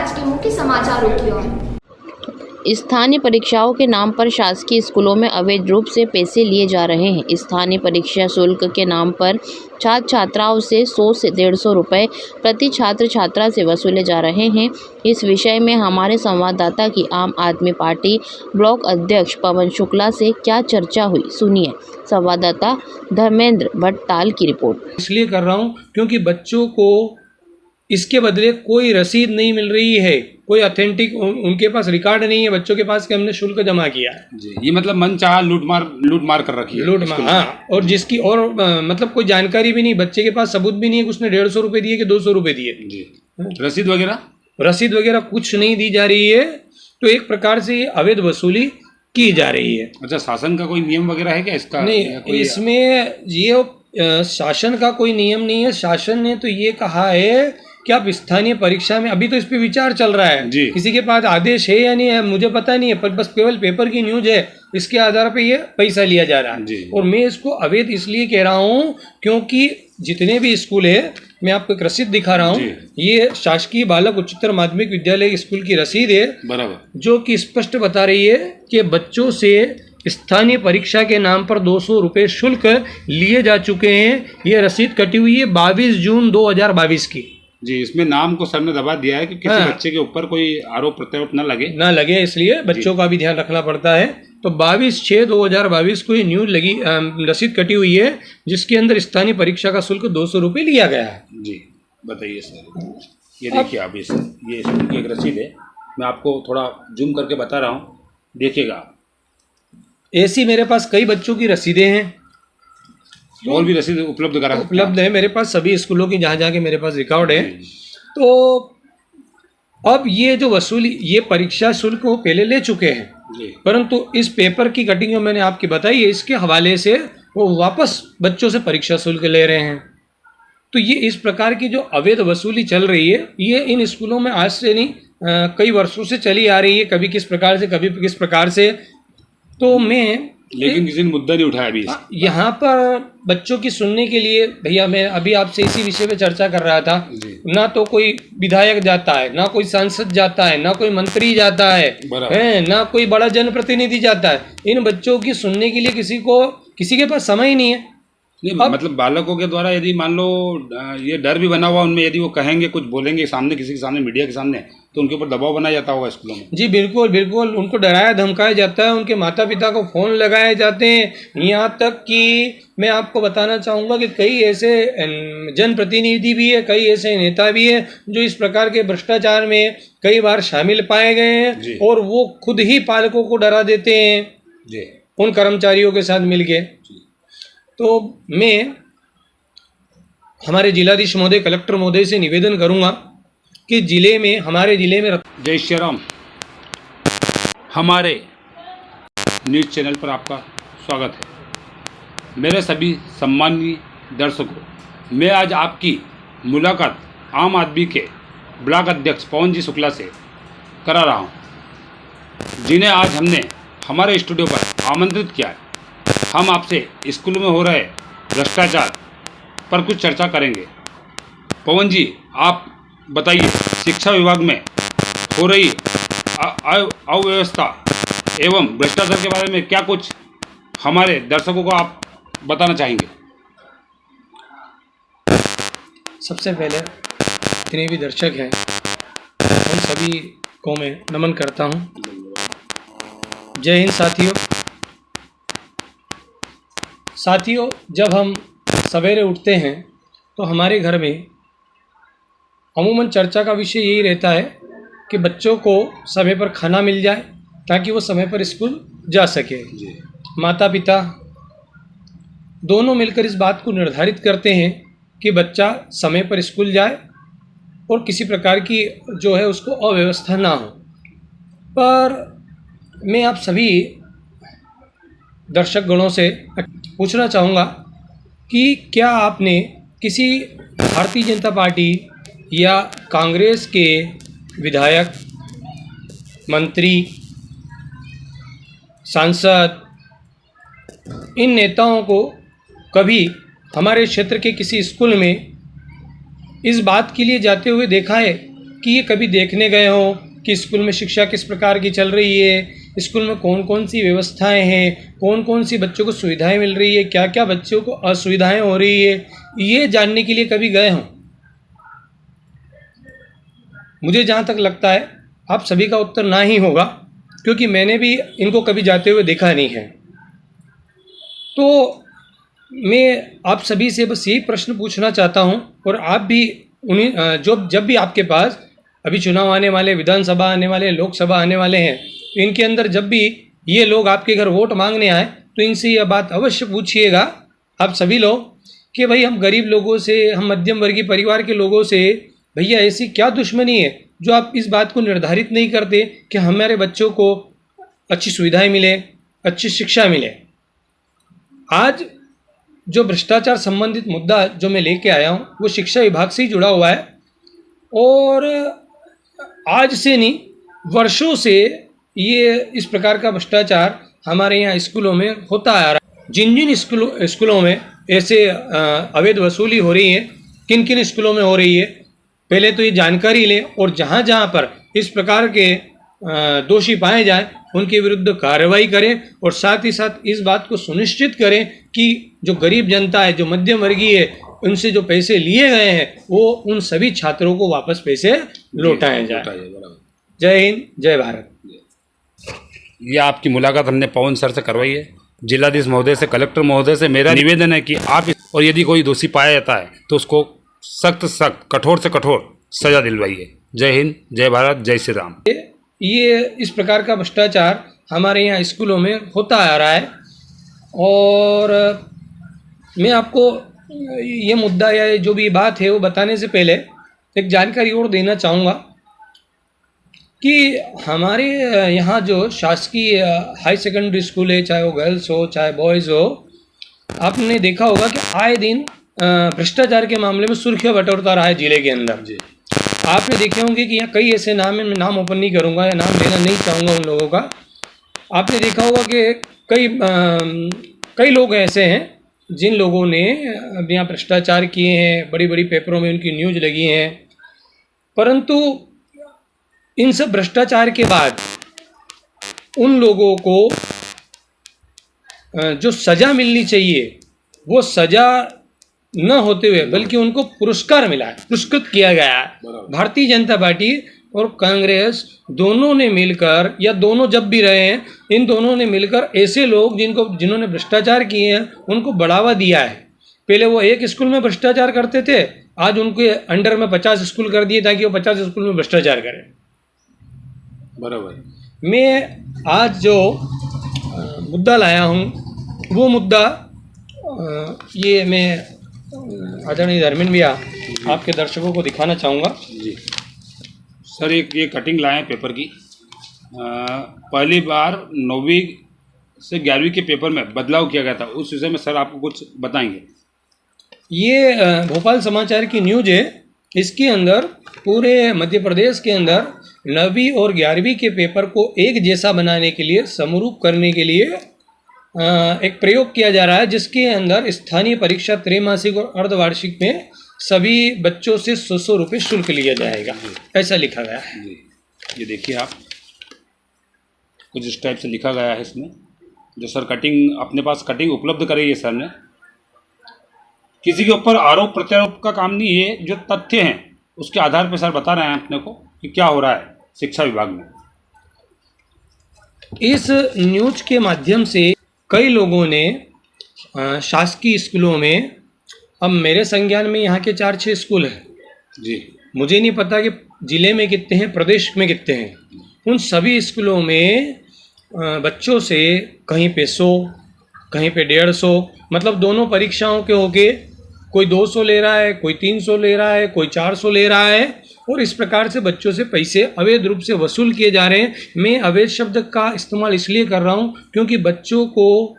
आज के मुख्य समाचारों की ओर। स्थानीय परीक्षाओं के नाम पर शासकीय स्कूलों में अवैध रूप से पैसे लिए जा रहे हैं। स्थानीय परीक्षा शुल्क के नाम पर छात्र छात्राओं से 100 से 150 रुपये प्रति छात्र छात्रा से वसूले जा रहे हैं। इस विषय में हमारे संवाददाता की आम आदमी पार्टी ब्लॉक अध्यक्ष पवन शुक्ला से क्या चर्चा हुई, सुनिए। संवाददाता धर्मेंद्र भट्टाल की रिपोर्ट। इसलिए कर रहा हूँ क्योंकि बच्चों को इसके बदले कोई रसीद नहीं मिल रही है, कोई ऑथेंटिक उनके पास रिकॉर्ड नहीं है बच्चों के पास कि हमने शुल्क जमा किया है। जी, ये मतलब मनचाहा लूटमार कर रखी है। लूटमार, हाँ। और जिसकी और मतलब कोई जानकारी भी नहीं, बच्चे के पास सबूत भी नहीं है कि उसने 150 रुपये दिए कि 200 रुपये दिए। जी, रसीद वगैरह कुछ नहीं दी जा रही है। तो एक प्रकार से ये अवैध वसूली की जा रही है। अच्छा, शासन का कोई नियम वगैरह है क्या इसका? नहीं, इसमें ये शासन का कोई नियम नहीं है। शासन ने तो ये कहा है कि आप स्थानीय परीक्षा में, अभी तो इस पे विचार चल रहा है, किसी के पास आदेश है या नहीं है मुझे पता नहीं है, पर बस केवल पेपर की न्यूज है, इसके आधार पे ये पैसा लिया जा रहा है। और मैं इसको अवैध इसलिए कह रहा हूँ क्योंकि जितने भी स्कूल है, मैं आपको एक रसीद दिखा रहा हूँ, ये शासकीय बालक उच्चतर माध्यमिक विद्यालय स्कूल की रसीद है, बराबर, जो कि स्पष्ट बता रही है कि बच्चों से स्थानीय परीक्षा के नाम पर 200 रुपये शुल्क लिए जा चुके हैं। ये रसीद कटी हुई है 22 जून 2022 की। जी, इसमें नाम को सर ने दबा दिया है कि किसी बच्चे के ऊपर कोई आरोप प्रत्यारोप न लगे, इसलिए बच्चों का भी ध्यान रखना पड़ता है। तो 22/6/2022 को ये न्यूज लगी, रसीद कटी हुई है जिसके अंदर स्थानीय परीक्षा का शुल्क 200 रुपये लिया गया है। जी, बताइए सर। ये देखिए आप, ये स्कूल की एक रसीद है, मैं आपको थोड़ा जूम करके बता रहा हूँ, देखिएगा। ऐसी मेरे पास कई बच्चों की रसीदें हैं, और भी रसीद उपलब्ध है मेरे पास, सभी स्कूलों की जहाँ के मेरे पास रिकॉर्ड है। तो अब ये जो वसूली, ये परीक्षा शुल्क वो पहले ले चुके हैं, परंतु इस पेपर की कटिंग जो मैंने आपकी बताई है, इसके हवाले से वो वापस बच्चों से परीक्षा शुल्क ले रहे हैं। तो ये इस प्रकार की जो अवैध वसूली चल रही है, ये इन स्कूलों में आज से नहीं कई वर्षों से चली आ रही है, कभी किस प्रकार से कभी किस प्रकार से। तो लेकिन किसी ने मुद्दा नहीं उठाया अभी यहाँ पर बच्चों की सुनने के लिए। भैया, मैं अभी आपसे इसी विषय पे चर्चा कर रहा था, ना तो कोई विधायक जाता है, ना कोई सांसद जाता है, ना कोई मंत्री जाता है, ना कोई बड़ा जनप्रतिनिधि जाता है। इन बच्चों की सुनने के लिए किसी के पास समय ही नहीं है। मतलब बालकों के द्वारा यदि मान लो ये डर भी बना हुआ उनमें, यदि वो कहेंगे, कुछ बोलेंगे सामने, किसी के सामने, मीडिया के सामने, तो उनके ऊपर दबाव बनाया जाता होगा स्कूलों में। जी बिल्कुल बिल्कुल, उनको डराया धमकाया जाता है, उनके माता पिता को फ़ोन लगाए जाते हैं। यहाँ तक कि मैं आपको बताना चाहूँगा कि कई ऐसे जनप्रतिनिधि भी है, कई ऐसे नेता भी है जो इस प्रकार के भ्रष्टाचार में कई बार शामिल पाए गए हैं, और वो खुद ही पालकों को डरा देते हैं उन कर्मचारियों के साथ मिलके। तो मैं हमारे जिलाधीश महोदय, कलेक्टर महोदय से निवेदन करूंगा कि हमारे जिले में जय श्री राम। हमारे न्यूज़ चैनल पर आपका स्वागत है। मेरे सभी सम्मानीय दर्शकों, मैं आज आपकी मुलाकात आम आदमी के ब्लॉक अध्यक्ष पवन जी शुक्ला से करा रहा हूं, जिन्हें आज हमने हमारे स्टूडियो पर आमंत्रित किया है। हम आपसे स्कूल में हो रहे भ्रष्टाचार पर कुछ चर्चा करेंगे। पवन जी, आप बताइए, शिक्षा विभाग में हो रही अव्यवस्था एवं भ्रष्टाचार के बारे में क्या कुछ हमारे दर्शकों को आप बताना चाहेंगे? सबसे पहले जितने भी दर्शक हैं उन सभी को मैं नमन करता हूं। जय हिंद साथियों, जब हम सवेरे उठते हैं तो हमारे घर में अमूमन चर्चा का विषय यही रहता है कि बच्चों को समय पर खाना मिल जाए ताकि वो समय पर स्कूल जा सके। माता पिता दोनों मिलकर इस बात को निर्धारित करते हैं कि बच्चा समय पर स्कूल जाए और किसी प्रकार की जो है उसको अव्यवस्था ना हो। पर मैं आप सभी दर्शक गणों से पूछना चाहूँगा कि क्या आपने किसी भारतीय जनता पार्टी या कांग्रेस के विधायक, मंत्री, सांसद, इन नेताओं को कभी हमारे क्षेत्र के किसी स्कूल में इस बात के लिए जाते हुए देखा है कि ये कभी देखने गए हो कि स्कूल में शिक्षा किस प्रकार की चल रही है, स्कूल में कौन कौन सी व्यवस्थाएं हैं, कौन कौन सी बच्चों को सुविधाएं मिल रही है, क्या क्या बच्चों को असुविधाएं हो रही है, ये जानने के लिए कभी गए हों? मुझे जहाँ तक लगता है आप सभी का उत्तर ना ही होगा, क्योंकि मैंने भी इनको कभी जाते हुए देखा नहीं है। तो मैं आप सभी से बस यही प्रश्न पूछना चाहता हूँ, और आप भी उन्हीं जब भी आपके पास अभी चुनाव आने वाले, विधानसभा आने वाले, लोकसभा आने वाले हैं, तो इनके अंदर जब भी ये लोग आपके घर वोट मांगने आए तो इनसे यह बात अवश्य पूछिएगा आप सभी लोग कि भाई हम गरीब लोगों से, हम मध्यम वर्गीय परिवार के लोगों से भैया ऐसी क्या दुश्मनी है जो आप इस बात को निर्धारित नहीं करते कि हमारे बच्चों को अच्छी सुविधाएं मिले, अच्छी शिक्षा मिले। आज जो भ्रष्टाचार संबंधित मुद्दा जो मैं लेके आया हूँ वो शिक्षा विभाग से ही जुड़ा हुआ है, और आज से नहीं वर्षों से ये इस प्रकार का भ्रष्टाचार हमारे यहाँ स्कूलों में होता आ रहा है। जिन जिन स्कूलों में ऐसे अवैध वसूली हो रही है, किन किन स्कूलों में हो रही है, पहले तो ये जानकारी लें, और जहाँ जहाँ पर इस प्रकार के दोषी पाए जाएं उनके विरुद्ध कार्रवाई करें, और साथ ही साथ इस बात को सुनिश्चित करें कि जो गरीब जनता है, जो मध्यम वर्गीय है, उनसे जो पैसे लिए गए हैं वो उन सभी छात्रों को वापस पैसे लौटाए जाए। जय हिंद, जय भारत। ये आपकी मुलाकात हमने पवन सर से करवाई है, जिलाधीश महोदय से, कलेक्टर महोदय से। मेरा निवेदन है कि आप और यदि कोई दोषी पाया जाता है तो उसको सख्त सख्त, कठोर से कठोर सजा दिलवाइए। जय हिंद, जय भारत, जय श्री राम। ये इस प्रकार का भ्रष्टाचार हमारे यहाँ स्कूलों में होता आ रहा है, और मैं आपको ये मुद्दा या जो भी बात है वो बताने से पहले एक जानकारी और देना चाहूँगा कि हमारे यहाँ जो शासकीय हाई सेकेंडरी स्कूल है, चाहे वो गर्ल्स हो चाहे बॉयज़ हो, आपने देखा होगा कि आए दिन भ्रष्टाचार के मामले में सुर्खियाँ बटोरता रहा है जिले के अंदर। जी, आपने देखे होंगे कि यहाँ कई ऐसे नाम हैं, मैं नाम ओपन नहीं करूँगा या नाम लेना नहीं चाहूँगा उन लोगों का। आपने देखा होगा कि कई लोग ऐसे हैं जिन लोगों ने यहाँ भ्रष्टाचार किए हैं, बड़ी बड़ी पेपरों में उनकी न्यूज़ लगी हैं, परंतु इन सब भ्रष्टाचार के बाद उन लोगों को जो सज़ा मिलनी चाहिए वो सज़ा न होते हुए बल्कि उनको पुरस्कार मिला है, पुरस्कृत किया गया है। भारतीय जनता पार्टी और कांग्रेस दोनों ने मिलकर, या दोनों जब भी रहे हैं, इन दोनों ने मिलकर ऐसे लोग जिन्होंने भ्रष्टाचार किए हैं उनको बढ़ावा दिया है। पहले वो एक स्कूल में भ्रष्टाचार करते थे, आज उनके अंडर में 50 स्कूल कर दिए ताकि वो 50 स्कूल में भ्रष्टाचार करें। बराबर। मैं आज जो मुद्दा लाया हूँ वो मुद्दा ये मैं आदरणीय धर्मेंद्र भैया आपके दर्शकों को दिखाना चाहूँगा। जी सर, एक ये कटिंग लाए हैं पेपर की। पहली बार 9वीं से 11वीं के पेपर में बदलाव किया गया था, उस विषय में सर आपको कुछ बताएंगे। ये भोपाल समाचार की न्यूज़ है। इसके अंदर पूरे मध्य प्रदेश के अंदर 9वीं और 11वीं के पेपर को एक जैसा बनाने के लिए, समरूप करने के लिए एक प्रयोग किया जा रहा है, जिसके अंदर स्थानीय परीक्षा त्रैमासिक और अर्धवार्षिक में सभी बच्चों से 100 रुपये शुल्क लिया जाएगा, ऐसा लिखा गया है। जी, ये देखिए आप, कुछ इस टाइप से लिखा गया है इसमें। जो सर कटिंग अपने पास कटिंग उपलब्ध कराई है सर ने, किसी के ऊपर आरोप प्रत्यारोप का काम नहीं है, जो तथ्य हैं उसके आधार पर सर बता रहे हैं अपने को कि क्या हो रहा है शिक्षा विभाग में। इस न्यूज के माध्यम से कई लोगों ने शासकीय स्कूलों में, अब मेरे संज्ञान में यहाँ के 4-6 स्कूल हैं जी, मुझे मुझे नहीं पता कि ज़िले में कितने हैं, प्रदेश में कितने हैं, उन सभी स्कूलों में बच्चों से कहीं पे 100, कहीं पे 150, मतलब दोनों परीक्षाओं के होके कोई 200 ले रहा है, कोई 300 ले रहा है, कोई 400 ले रहा है, और इस प्रकार से बच्चों से पैसे अवैध रूप से वसूल किए जा रहे हैं। मैं अवैध शब्द का इस्तेमाल इसलिए कर रहा हूं क्योंकि बच्चों को